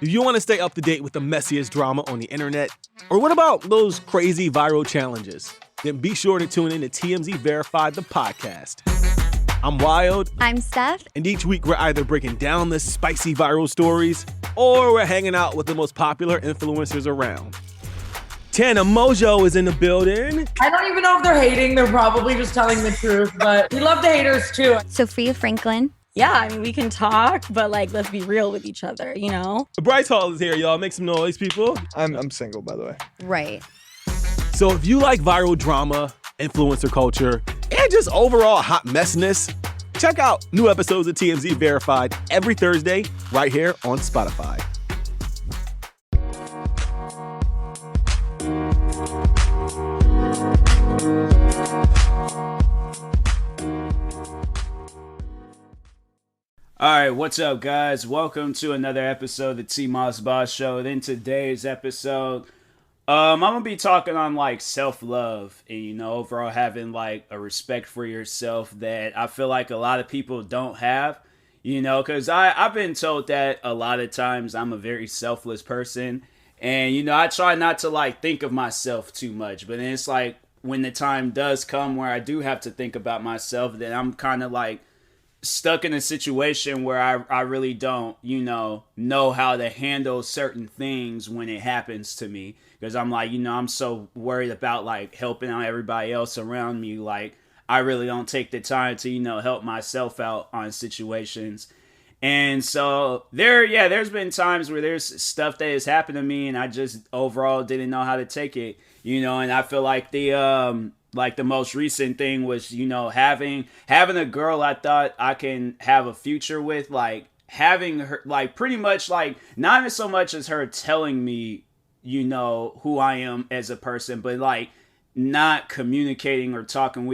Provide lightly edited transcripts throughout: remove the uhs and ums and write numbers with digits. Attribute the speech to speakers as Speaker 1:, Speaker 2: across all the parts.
Speaker 1: Do you want to stay up to date with the messiest drama on the internet? Or what about those crazy viral challenges? Then be sure to tune in to TMZ Verified, the podcast. I'm Wild.
Speaker 2: I'm Steph.
Speaker 1: And each week we're either breaking down the spicy viral stories or we're hanging out with the most popular influencers around. Tana Mojo is in the building.
Speaker 3: I don't even know if they're hating. They're probably just telling the truth, but we love the haters too.
Speaker 2: Sophia Franklin.
Speaker 4: Yeah, I mean, we can talk, but let's be real with each other, you know?
Speaker 1: Bryce Hall is here, y'all. Make some noise, people.
Speaker 5: I'm single, by the way.
Speaker 2: Right.
Speaker 1: So if you like viral drama, influencer culture, and just overall hot messiness, check out new episodes of TMZ Verified every Thursday right here on Spotify.
Speaker 6: All right, what's up, guys? Welcome to another episode of the TMossBoss show. And in today's episode, I'm gonna be talking on self-love and overall having a respect for yourself that I feel like a lot of people don't have. Because I've been told that a lot of times I'm a very selfless person, and I try not to think of myself too much. But then it's when the time does come where I do have to think about myself, then I'm kind of stuck in a situation where I really don't, know how to handle certain things when it happens to me. Because I'm I'm so worried about helping out everybody else around me. I really don't take the time to, help myself out on situations. And so there's been times where there's stuff that has happened to me and I just overall didn't know how to take it, and I feel like the most recent thing was, having a girl I thought I can have a future with, having her, pretty much, not even so much as her telling me, who I am as a person, but, not communicating or talking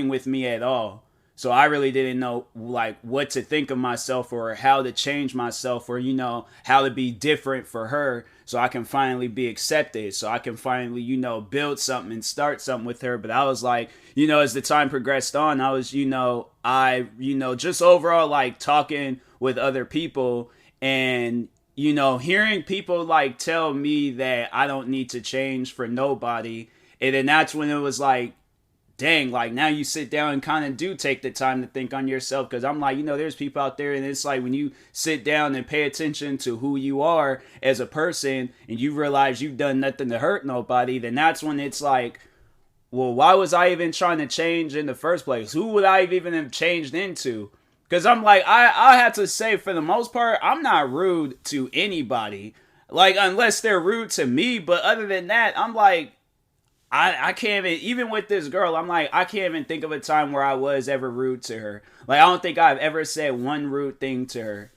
Speaker 6: with me at all. So I really didn't know, what to think of myself or how to change myself or, how to be different for her so I can finally be accepted, so I can finally, build something and start something with her. But I was as the time progressed on, I was, just overall, talking with other people and, hearing people, tell me that I don't need to change for nobody. And then that's when it was dang, now you sit down and kind of do take the time to think on yourself. Because I'm there's people out there and it's when you sit down and pay attention to who you are as a person and you realize you've done nothing to hurt nobody, then that's when it's well, why was I even trying to change in the first place? Who would I even have changed into? Because I'm I have to say, for the most part, I'm not rude to anybody. Unless they're rude to me. But other than that, I'm I can't even with this girl, I'm I can't even think of a time where I was ever rude to her. I don't think I've ever said one rude thing to her.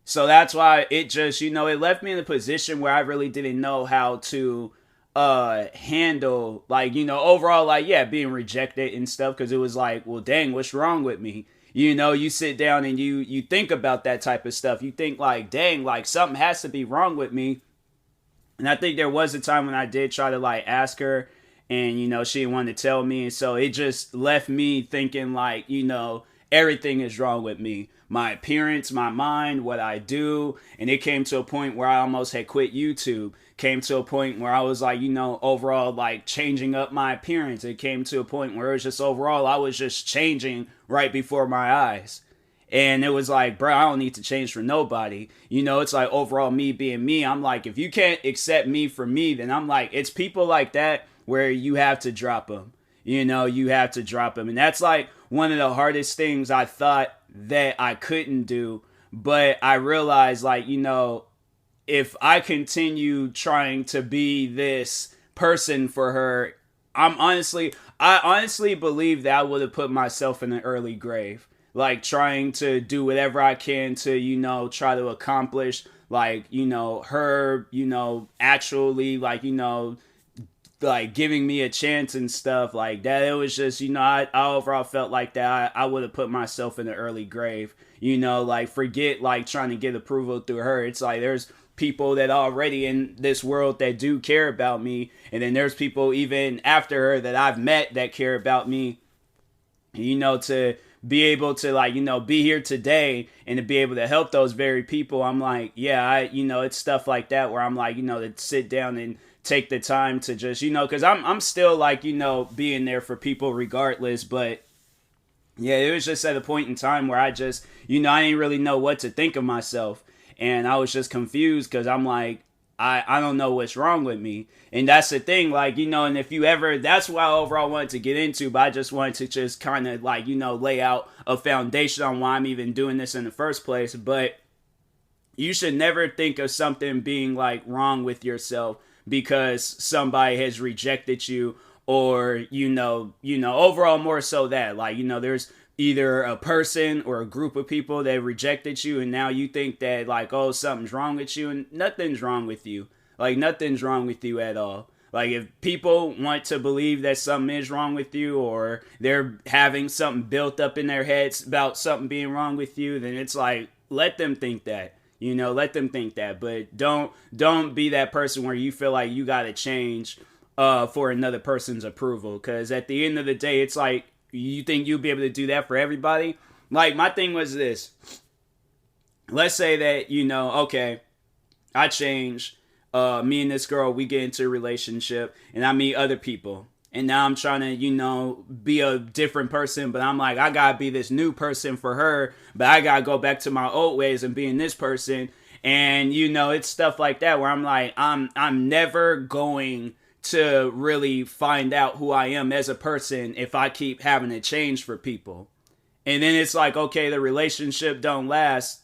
Speaker 6: So that's why it just, it left me in a position where I really didn't know how to handle, overall, being rejected and stuff. Because it was well, dang, what's wrong with me? You sit down and you think about that type of stuff. You think dang, something has to be wrong with me. And I think there was a time when I did try to ask her. And, she didn't want to tell me. And so it just left me thinking everything is wrong with me. My appearance, my mind, what I do. And it came to a point where I almost had quit YouTube. Came to a point where I was overall changing up my appearance. It came to a point where it was just overall, I was just changing right before my eyes. And it was bro, I don't need to change for nobody. It's overall me being me. I'm if you can't accept me for me, then I'm it's people like that where you have to drop them. You have to drop them. And that's one of the hardest things I thought that I couldn't do. But I realized if I continue trying to be this person for her, I honestly believe that I would have put myself in an early grave. Trying to do whatever I can to, try to accomplish, her, actually, giving me a chance and stuff like that. It was just, I overall felt that I would have put myself in an early grave, forget, trying to get approval through her. It's there's people that already in this world that do care about me. And then there's people even after her that I've met that care about me, to be able to like, be here today and to be able to help those very people, I'm like, yeah, it's stuff like that where I'm like, to sit down and take the time to just, because I'm still like, being there for people regardless. But yeah, it was just at a point in time where I just, I didn't really know what to think of myself. And I was just confused because I'm like, I don't know what's wrong with me. And that's the thing, like, and if you ever, that's why overall I wanted to get into, but I just wanted to just kind of like, lay out a foundation on why I'm even doing this in the first place. But you should never think of something being like wrong with yourself because somebody has rejected you, or, overall more so that, like, there's either a person or a group of people that rejected you, and now you think that like, oh, something's wrong with you, and nothing's wrong with you. Like, nothing's wrong with you at all. Like, if people want to believe that something is wrong with you, or they're having something built up in their heads about something being wrong with you, then it's like, let them think that. Let them think that. But don't be that person where you feel like you gotta change for another person's approval. Because at the end of the day, it's like, you think you'll be able to do that for everybody? Like, my thing was this. Let's say that, okay, I change. Me and this girl, we get into a relationship, and I meet other people. And now I'm trying to, be a different person, but I'm like, I gotta be this new person for her, but I gotta go back to my old ways and being this person. And, it's stuff like that where I'm like, I'm never going to really find out who I am as a person if I keep having to change for people. And then it's like, okay, the relationship don't last,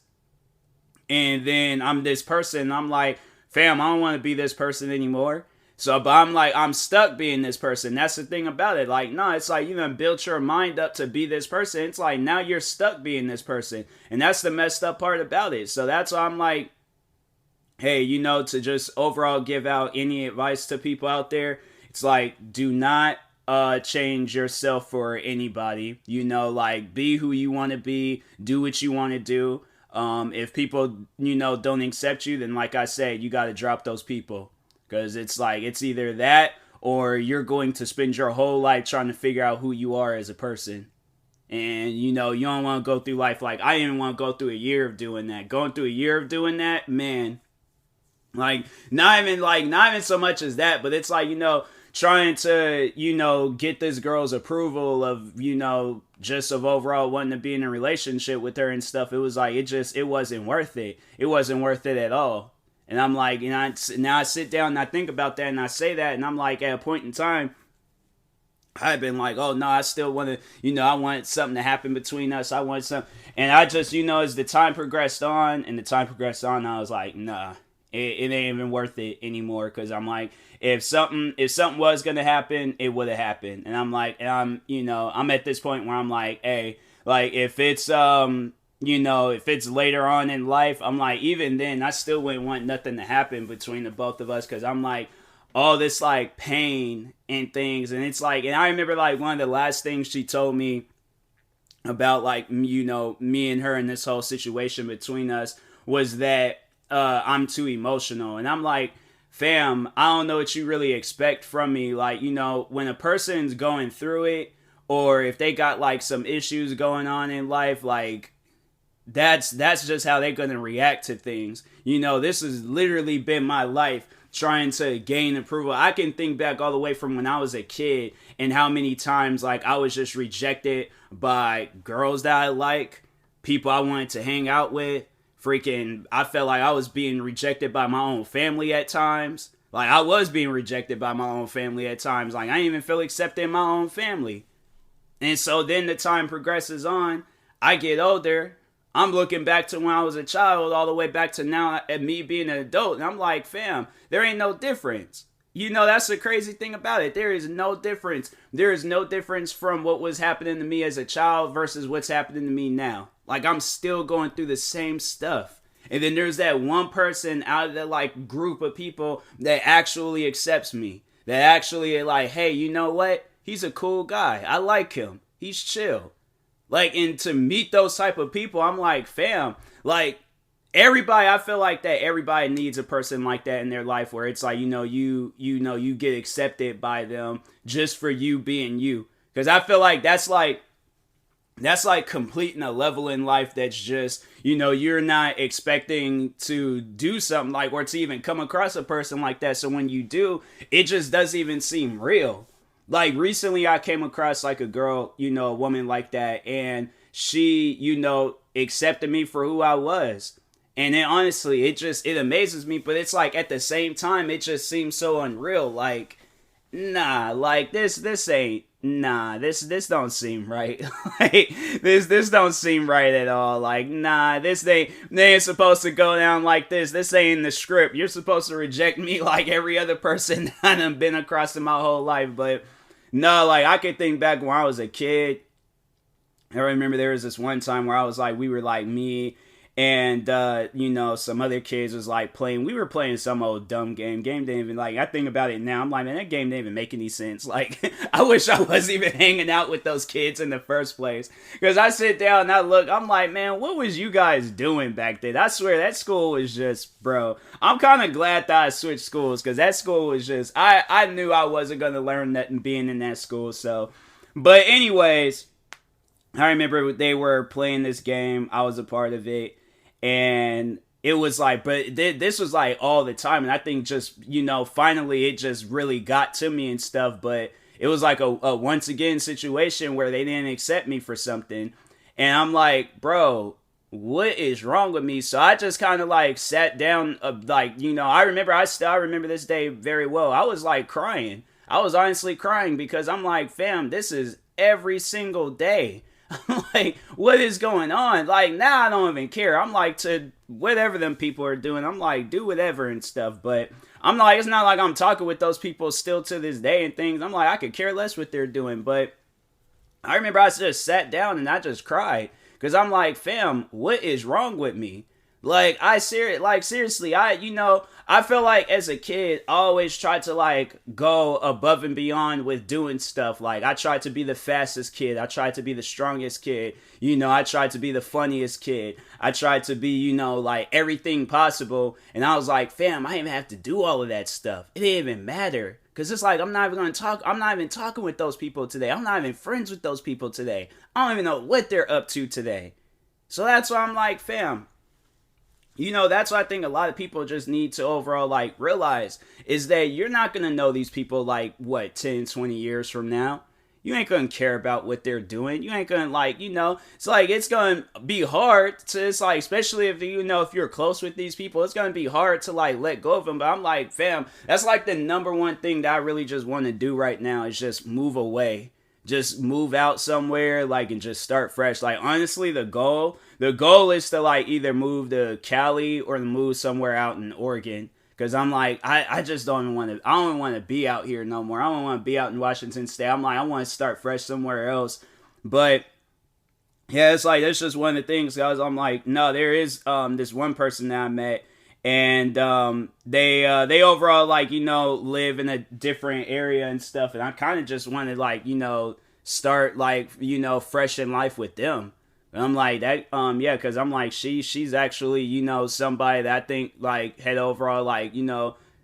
Speaker 6: and then I'm this person, I'm like, fam, I don't want to be this person anymore. So, but I'm like, I'm stuck being this person. That's the thing about it. Like, no, it's like, built your mind up to be this person. It's like, now you're stuck being this person. And that's the messed up part about it. So that's why I'm like, hey, to just overall give out any advice to people out there, it's like, do not change yourself for anybody. Like, be who you want to be, do what you want to do. If people, don't accept you, then like I said, you got to drop those people. Because it's like, it's either that or you're going to spend your whole life trying to figure out who you are as a person. And, you don't want to go through life like, I didn't want to go through a year of doing that. Going through a year of doing that, man. Like, not even so much as that, but it's like, trying to, get this girl's approval of, just of overall wanting to be in a relationship with her and stuff. It was like, it wasn't worth it. It wasn't worth it at all. And I'm like, now I sit down and I think about that and I say that, and I'm like, at a point in time, I've been like, oh no, I still want to, I want something to happen between us. I want something. And I just, as the time progressed on, I was like, nah. It ain't even worth it anymore, because I'm like, if something was gonna happen, it would have happened. And I'm like, I'm at this point where I'm like, hey, like, if it's if it's later on in life, I'm like, even then, I still wouldn't want nothing to happen between the both of us, because I'm like, all this like pain and things, and it's like, and I remember like one of the last things she told me about like, me and her and this whole situation between us was that I'm too emotional. And I'm like, fam, I don't know what you really expect from me. Like, when a person's going through it, or if they got like some issues going on in life, like, that's just how they're gonna react to things. This has literally been my life trying to gain approval. I can think back all the way from when I was a kid and how many times like I was just rejected by girls that I like, people I wanted to hang out with. Freaking, I felt like I was being rejected by my own family at times. Like, I was being rejected by my own family at times. Like, I didn't even feel accepted in my own family. And so then the time progresses on. I get older. I'm looking back to when I was a child all the way back to now at me being an adult. And I'm like, fam, there ain't no difference. That's the crazy thing about it. There is no difference. There is no difference from what was happening to me as a child versus what's happening to me now. Like, I'm still going through the same stuff. And then there's that one person out of that, like, group of people that actually accepts me. That actually are like, hey, you know what? He's a cool guy. I like him. He's chill. Like, and to meet those type of people, I'm like, fam, like, everybody, I feel like that everybody needs a person like that in their life, where it's like, you get accepted by them just for you being you. Because I feel like that's like, that's like completing a level in life that's just, you're not expecting to do something like, or to even come across a person like that. So when you do, it just doesn't even seem real. Like recently I came across like a girl, a woman like that, and she, accepted me for who I was. And then honestly, it amazes me, but it's like at the same time, it just seems so unreal. Like, nah, like this ain't, nah, this don't seem right. Like this don't seem right at all. Like, nah, they ain't supposed to go down like this. This ain't in the script. You're supposed to reject me like every other person I've been across in my whole life. But no, like I could think back when I was a kid. I remember there was this one time where I was like, we were like me and some other kids was like we were playing some old dumb game didn't even, like, I think about it now, I'm like, man, that game didn't even make any sense. Like I wish I wasn't even hanging out with those kids in the first place, because I sit down and I look, I'm like, man, what was you guys doing back then? I swear that school was just, bro, I'm kind of glad that I switched schools, because that school was just, I knew I wasn't going to learn nothing being in that school. So, but anyways, I remember they were playing this game, I was a part of it. And it was like, but this was like all the time. And I think just, finally it just really got to me and stuff. But it was like a once again situation where they didn't accept me for something. And I'm like, bro, what is wrong with me? So I just kind of like sat down, I remember this day very well. I was like crying. I was honestly crying because I'm like, fam, this is every single day. I'm like, what is going on? Like, now I don't even care. I'm like, to whatever them people are doing, I'm like, do whatever and stuff. But I'm like, it's not like I'm talking with those people still to this day and things. I'm like, I could care less what they're doing. But I remember I just sat down and I just cried, because I'm like, fam, what is wrong with me? Like, seriously, I feel like as a kid, I always tried to like go above and beyond with doing stuff. Like, I tried to be the fastest kid. I tried to be the strongest kid. I tried to be the funniest kid. I tried to be, like everything possible. And I was like, fam, I didn't even have to do all of that stuff. It didn't even matter. Because it's like, I'm not even talking with those people today. I'm not even friends with those people today. I don't even know what they're up to today. So that's why I'm like, fam, that's what I think a lot of people just need to overall, like, realize, is that you're not going to know these people, like, 10, 20 years from now. You ain't going to care about what they're doing. You ain't going to, like, it's like, it's going to be hard to, it's like, especially if, if you're close with these people, it's going to be hard to, like, let go of them. But I'm like, fam, that's, like, the number one thing that I really just want to do right now is just move away. Just move out somewhere, like, and just start fresh. Like, honestly, the goal is to, like, either move to Cali or to move somewhere out in Oregon. Because I'm like, I just don't even want to be out here no more. I don't want to be out in Washington State. I'm like, I want to start fresh somewhere else. But yeah, it's like, that's just one of the things, guys. I'm like, no, there is this one person that I met, and they overall, like, live in a different area and stuff, and I kind of just wanted, like, start, like, fresh in life with them. And I'm like, that, yeah, because I'm like, she's actually, somebody that I think, like, had overall, like,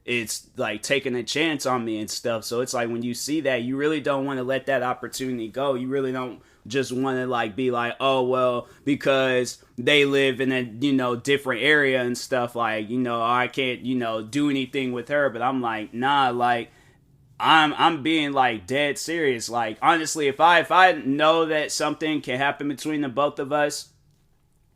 Speaker 6: it's like taking a chance on me and stuff. So it's like, when you see that, you really don't want to let that opportunity go. You really don't just want to, like, be like, oh, well, because they live in a, different area and stuff, like, I can't, do anything with her. But I'm like, nah, like, I'm being, like, dead serious. Like, honestly, if I know that something can happen between the both of us,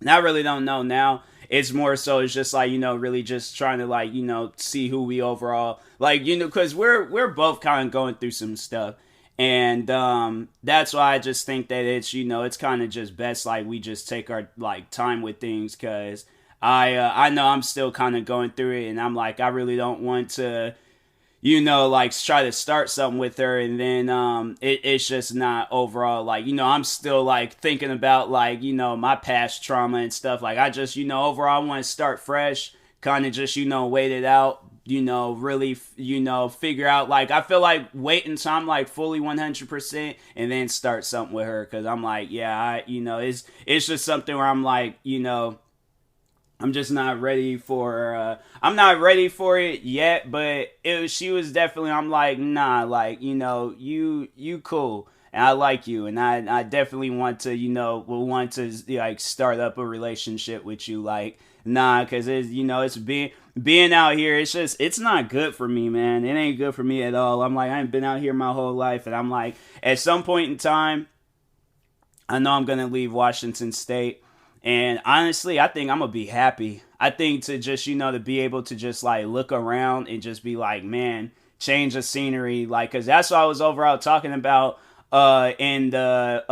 Speaker 6: and I really don't know now. It's more so, it's just like, really just trying to, like, see who we overall, like, because we're both kind of going through some stuff. And that's why I just think that it's, it's kind of just best, like, we just take our, like, time with things, because I know I'm still kind of going through it, and I'm like, I really don't want to, like, try to start something with her, and then it's just not overall, like, I'm still, like, thinking about, like, my past trauma and stuff. Like, I just, overall, I want to start fresh, kind of just, wait it out, really, figure out, like, I feel like wait until I'm, like, fully 100% and then start something with her, because I'm like, yeah, it's just something where I'm like, I'm just not ready for, I'm not ready for it yet, but she was definitely, I'm like, nah, like, you cool. and I like you, and I definitely want to, will want to like start up a relationship with you. Like, nah, because it's, it's being out here, it's not good for me, man. It ain't good for me at all. I'm like, I ain't been out here my whole life, and I'm like, at some point in time, I know I'm gonna leave Washington State, and honestly, I think I'm gonna be happy. I think to just, to be able to just like look around and just be like, man, change the scenery, like, cause that's what I was overall talking about, in the,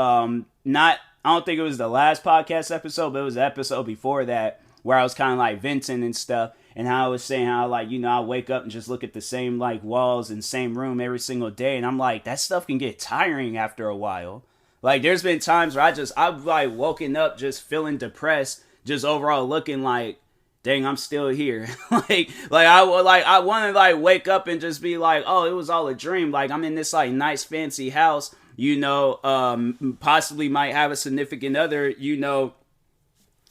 Speaker 6: not, I don't think it was the last podcast episode, but it was the episode before that, where I was kind of like venting and stuff, and how I was saying how, like, I wake up and just look at the same, like, walls and same room every single day, and I'm like, that stuff can get tiring after a while. Like, there's been times where I've like woken up just feeling depressed, just overall looking like, dang, I'm still here. I want to like wake up and just be like, oh, it was all a dream. Like, I'm in this like nice fancy house, possibly might have a significant other,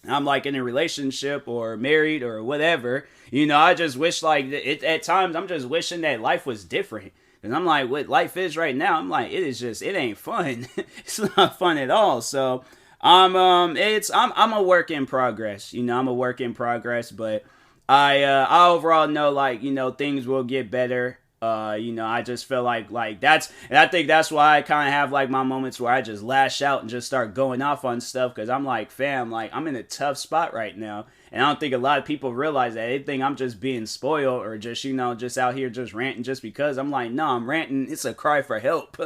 Speaker 6: I'm like in a relationship or married or whatever. I just wish like at times I'm just wishing that life was different. And I'm like, what life is right now, I'm like, it ain't fun. It's not fun at all. So I'm a work in progress. I'm a work in progress, but I overall know, like, things will get better. I just feel like that's, and I think that's why I kind of have like my moments where I just lash out and just start going off on stuff, because I'm like, fam, like, I'm in a tough spot right now, and I don't think a lot of people realize that. They think I'm just being spoiled or just, just out here just ranting just because. I'm like, no, I'm ranting, it's a cry for help.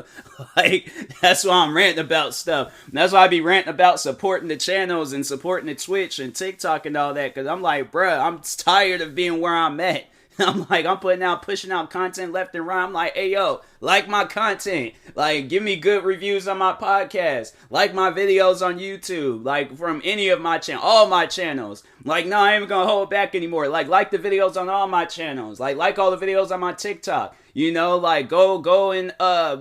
Speaker 6: Like, that's why I'm ranting about stuff. And that's why I be ranting about supporting the channels and supporting the Twitch and TikTok and all that, because I'm like, bruh, I'm tired of being where I'm at. I'm like, I'm pushing out content left and right. I'm like, hey, yo, like my content. Like, give me good reviews on my podcast. Like my videos on YouTube. Like, from any of my all my channels. Like, no, I ain't even gonna hold back anymore. Like the videos on all my channels. Like all the videos on my TikTok. Like, go and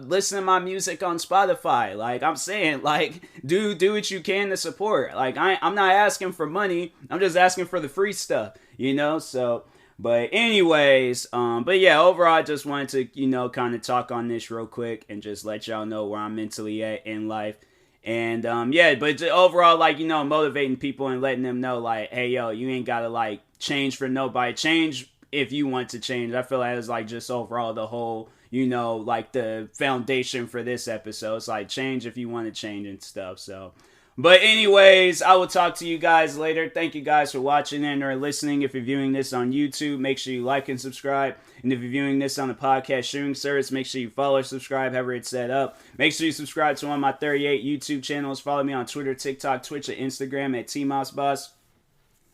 Speaker 6: listen to my music on Spotify. Like, I'm saying, like, do what you can to support. Like, I'm not asking for money. I'm just asking for the free stuff, so... But anyways, but yeah, overall, I just wanted to, kind of talk on this real quick and just let y'all know where I'm mentally at in life. And, yeah, but overall, like, motivating people and letting them know, like, hey, yo, you ain't got to, like, change for nobody. Change if you want to change. I feel like it's, like, just overall the whole, like, the foundation for this episode. It's, like, change if you want to change and stuff, so... But anyways, I will talk to you guys later. Thank you guys for watching and or listening. If you're viewing this on YouTube, make sure you like and subscribe. And if you're viewing this on the podcast streaming service, make sure you follow or subscribe, however it's set up. Make sure you subscribe to one of my 38 YouTube channels. Follow me on Twitter, TikTok, Twitch, and Instagram at TMossBoss.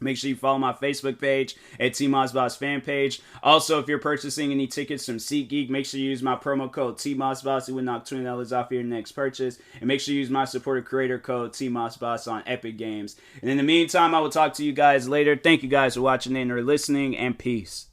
Speaker 6: Make sure you follow my Facebook page at TMossBoss fan page. Also, if you're purchasing any tickets from SeatGeek, make sure you use my promo code TMossBoss. It would knock $20 off your next purchase. And make sure you use my supporter creator code TMossBoss on Epic Games. And in the meantime, I will talk to you guys later. Thank you guys for watching and or listening, and peace.